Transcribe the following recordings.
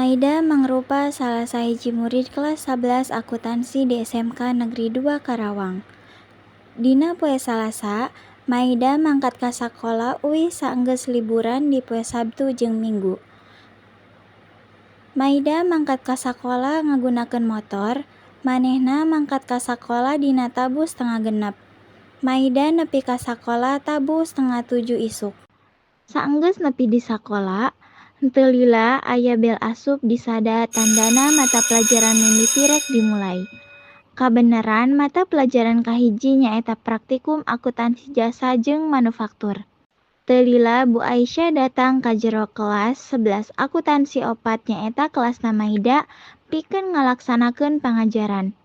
Maida mangrupa salah sahiji murid kelas 11 akuntansi di SMK Negeri 2 Karawang. Dina poe Salasa, Maida mangkat ka sakola uih saenggeus liburan di poe Sabtu jeung Minggu. Maida mangkat ka sakola ngagunakeun motor, manehna mangkat ka sakola dina tabu 6:30. Maida nepi ka sakola tabu 6:30 isuk. Saenggeus nepi di sakola, henteu lila aya bel asup di sada tandana mata pelajaran mimiti rek dimulai. Kabeneran mata pelajaran kahiji nyaeta praktikum akuntansi jasa jeung manufaktur. Teu lila Bu Aisyah datang ka jero kelas 11 akuntansi 4 nyaeta kelasna Maida pikeun ngalaksanakeun pangajaran.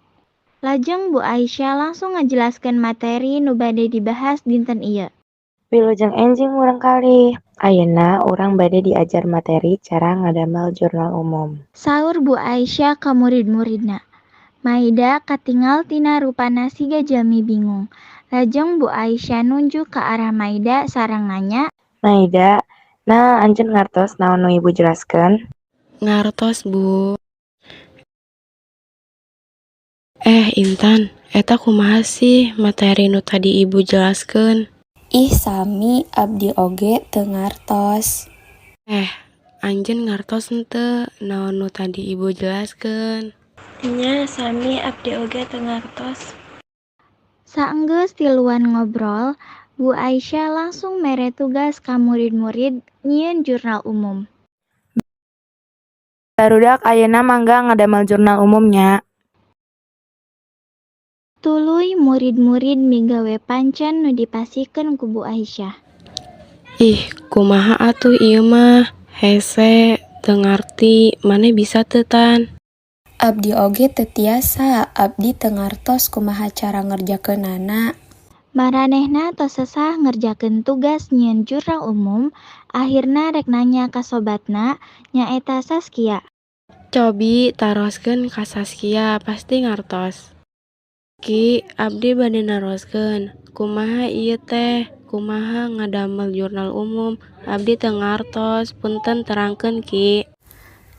Lajeng Bu Aisyah langsung ngajelaskeun materi nu bade dibahas dinten ieu. Wilujeng enjing urang kalih. Ayeuna urang bade diajar materi cara ngadamel jurnal umum. Saur Bu Aisyah ka murid-muridna. Maida katingal tina rupana siga jalmi bingung. Lajeng Bu Aisyah nunjuk ka arah Maida sareng nanya, Maida, nah anjeun ngartos naon nu Ibu jelaskeun? Ngartos, Bu. Intan, eta kumaha sih materi nu tadi Ibu jelaskeun? Ih sami abdi oge teu ngartos. Anjeun ngartos henteu naon nu tadi Ibu jelaskeun? Nya sami abdi oge teu ngartos. saenggeus tiluan ngobrol, Bu Aisyah langsung mere tugas ka murid-murid nyieun jurnal umum. Barudak ayeuna mangga ngadamel jurnal umumnya. Tuluy murid-murid migawe pancen nu dipasikeun ku Bu Aisyah. Ih, kumaha atuh ieu mah? Hese, teu ngarti, maneh bisa teu Tan? Abdi oge teu tiasa, abdi teu ngartos kumaha cara ngerjakeunana. Maranehna tos sesah ngerjakeun tugas nyieun jurnal umum, akhirna rek nanya ka sobatna nyaeta Saskia. Cobi taroskeun ka Saskia, pasti ngartos. Ki, abdi bade naroskeun. Kumaha ieu teh? Kumaha ngadamel jurnal umum? Abdi teu ngartos, punten terangkeun Ki.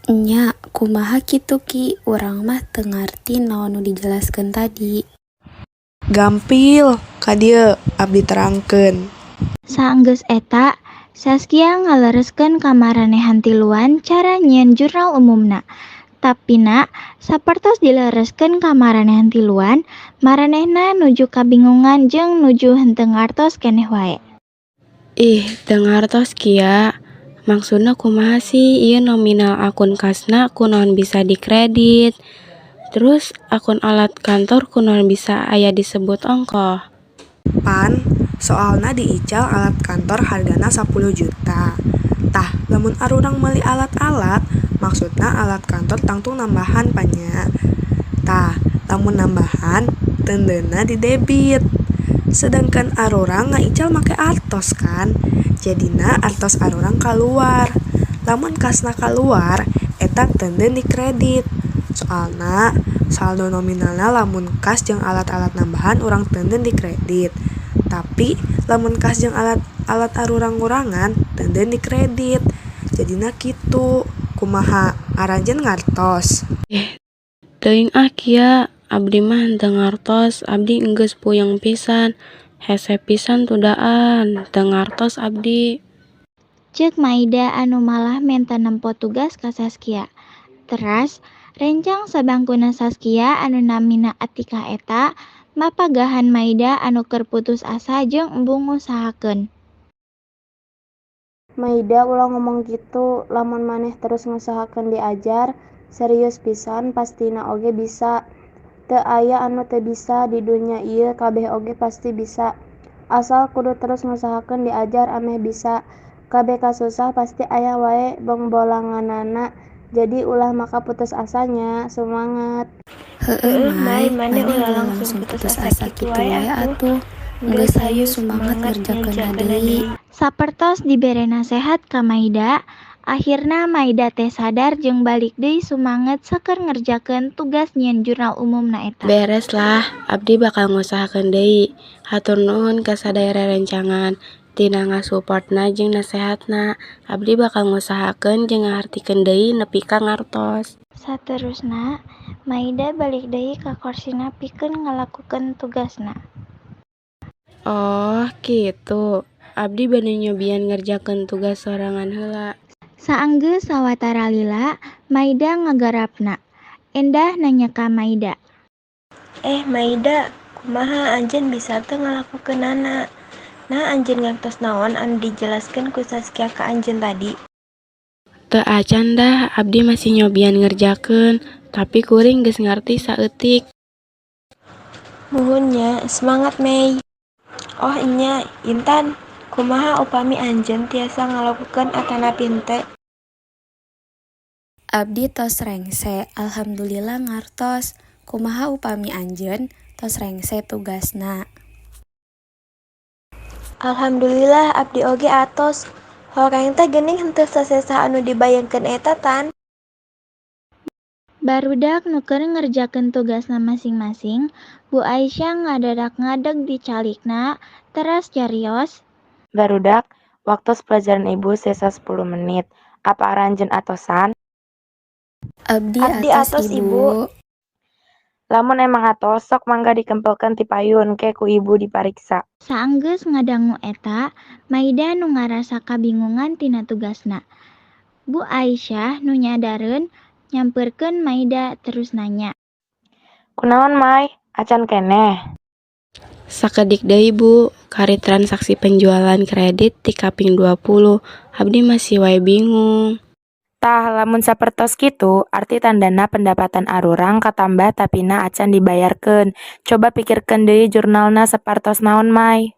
Nya, kumaha kitu Ki? Urang mah teu ngarti naon nu dijelaskeun tadi. Gampil, ka dieu abdi terangkeun. Saenggeus eta, Saskia ngalereskeun ka maranehan tiluan cara nyieun jurnal umumna. Tapina, sapertos dilereskeun ka maranehan tiluan, maranehna nuju kabingungan jeung nuju henteu ngartos keneh wae. Ih, teu ngartos Kia. Maksudna kumaha sih ieu nominal akun kasna kunaon bisa dikredit? Terus akun alat kantor kunaon bisa aya disebut ongkoh? Pan, soalna diical alat kantor hargana 10 juta. Tah, lamun arurang meuli alat-alat, maksudna alat kantor tangtung nambahan panya. Tah, lamun nambahan, tendeuna di debit. Sedangkan arurang ngaical make artos kan, jadina artos arurang kaluar. Lamun kasna kaluar, eta tendeun di kredit. Soalna saldo nominalna lamun kas jeung alat-alat nambahan urang tendeun di kredit. Tapi lamun kas jeung alat arurang-urangan tendeun di kredit. Jadina kitu. Kumaha aranjeun ngartos? Teuing Kia, abdi mah henteu ngartos, abdi enggeus puyeng pisan. Hese pisan tudaan, teu ngartos abdi. Ceuk Maida anu malah menta nempo tugas ka Saskia. Teras, rencang sabangkuna Saskia anu namina Atika eta, mapagahan Maida anu keur putus asa jeung embung ngusahakeun. Maida ulah ngomong gitu, lamun maneh terus ngusahakeun diajar, serius pisan pastina oge bisa. Teu aya anu teu bisa di dunya ieu, kabeh oge pasti bisa. Asal kudu terus ngusahakeun diajar ameh bisa. Kabeh kasusah pasti aya wae bongbolanganana. Jadi ulah maka putus asanya, semangat. Heueuh Mai, maneh ulah langsung putus asa kitu wae atuh. Geus hayu semangat ngerjakeunna deui. Sapertos dibere nasehat ka Maida, akhirna Maida teh sadar jeung balik deui sumanget saker ngerjakeun tugas nyieun jurnal umumna eta. Beres lah, abdi bakal ngusahakeun deui. Hatur nuhun ka sadaya rerencangan. tina ngasupportna jeung nasehatna. Abdi bakal ngusahakeun jeung ngahartikeun deui nepi ka ngartos. Saterusna, Maida balik deui ka korsina pikeun ngalakukeun tugasna. Oh, kitu. Abdi bade nyobian ngerjakeun tugas sorangan heula. Saenggeus sawatara lila, Maida ngagarapna. Endah nanya ka Maida. Maida, kumaha anjeun bisa teu ngalakukeunana? Nah anjeun ngantos naon anu dijelaskeun ku Saskia ka anjeun tadi? Teu acan dah, abdi masih nyobian ngerjakeun, tapi kuring geus ngarti saeutik. Nuhun nya, semangat Mei. Oh nya, Intan, kumaha upami anjeun tiasa ngalakukeun atanapin teh? Abdi tos rengse, alhamdulillah ngartos. Kumaha upami anjeun tos rengse tugasna? Alhamdulillah abdi oge atos. Horeng teh geuning henteu sasesa anu dibayangkeun eta tan. Barudak nu keur ngerjakeun tugasna masing-masing, Bu Aisyah ngadadak ngadeg di calikna, teras carios. Barudak, waktu pelajaran ibu sisa 10 menit. Apa aranjeun atosan? Abdi atos, Ibu. Lamun emang atos, sok mangga dikempelkeun ti payun ke ku ibu dipariksa. Saenggeus ngadangu eta, Maida nu ngarasa kabingungan tina tugasna. Bu Aisyah nu nyadareun nyampeurkeun Maida terus nanya. Kunaon Mai? Acan keneh. Sakedik deui Bu, kari transaksi penjualan kredit ti kaping 20. Abdi masih wae bingung. Tah, lamun sapertos kitu, arti tandana pendapatan arurang katambah tapina acan dibayarkeun. Coba pikirkeun deui jurnalna sapartos naon Mai.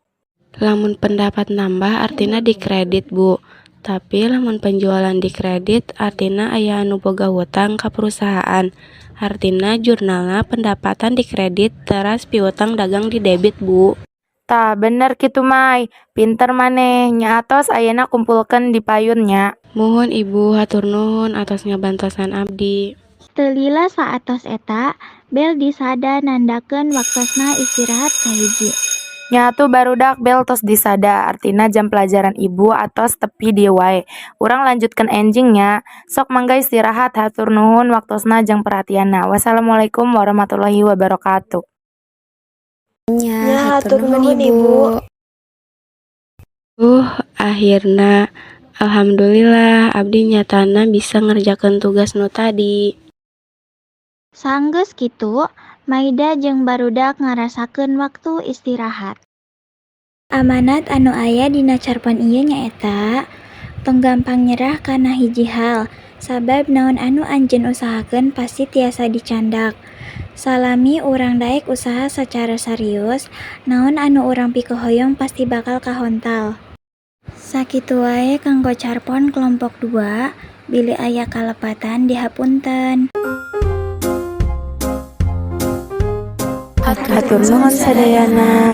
Lamun pendapat nambah artina dikredit Bu. Tapi lamun penjualan dikredit artina aya anu boga hutang ka perusahaan. Artina jurnalna pendapatan dikredit teras piutang dagang di debit Bu. Tah, bener kitu Mai. Pinter maneh, nya atos ayeuna kumpulkeun di payunnya. Muhun Ibu, hatur nuhun atas ngabantosan abdi. Teu lila saatos eta, bel disada nandakeun waktosna istirahat kahiji. Nya atuh barudak bel tos disada, artina jam pelajaran ibu atos tepi dieu wae. Urang lanjutkeun enjingnya, sok mangga istirahat, hatur nuhun waktosna jeung perhatianna. Wassalamualaikum warahmatullahi wabarakatuh. Nya, hatur nuhun Ibu. Akhirna alhamdulillah abdi nyatana bisa ngerjakeun tugas nu tadi. Saenggeus kitu, Maida jeung barudak ngarasakeun waktu istirahat. Amanat anu aya dina carpon ieu nyaeta, tong gampang nyerah kana hiji hal, sabab naon anu anjeun usahakeun pasti tiasa dicandak. Salami urang daek usaha sacara serius, naon anu urang pikohoyong pasti bakal kahontal. Sakitu wae kanggo carpon kelompok 2, bilih aya kalepatan dihapunten. Hatur nuhun sadayana.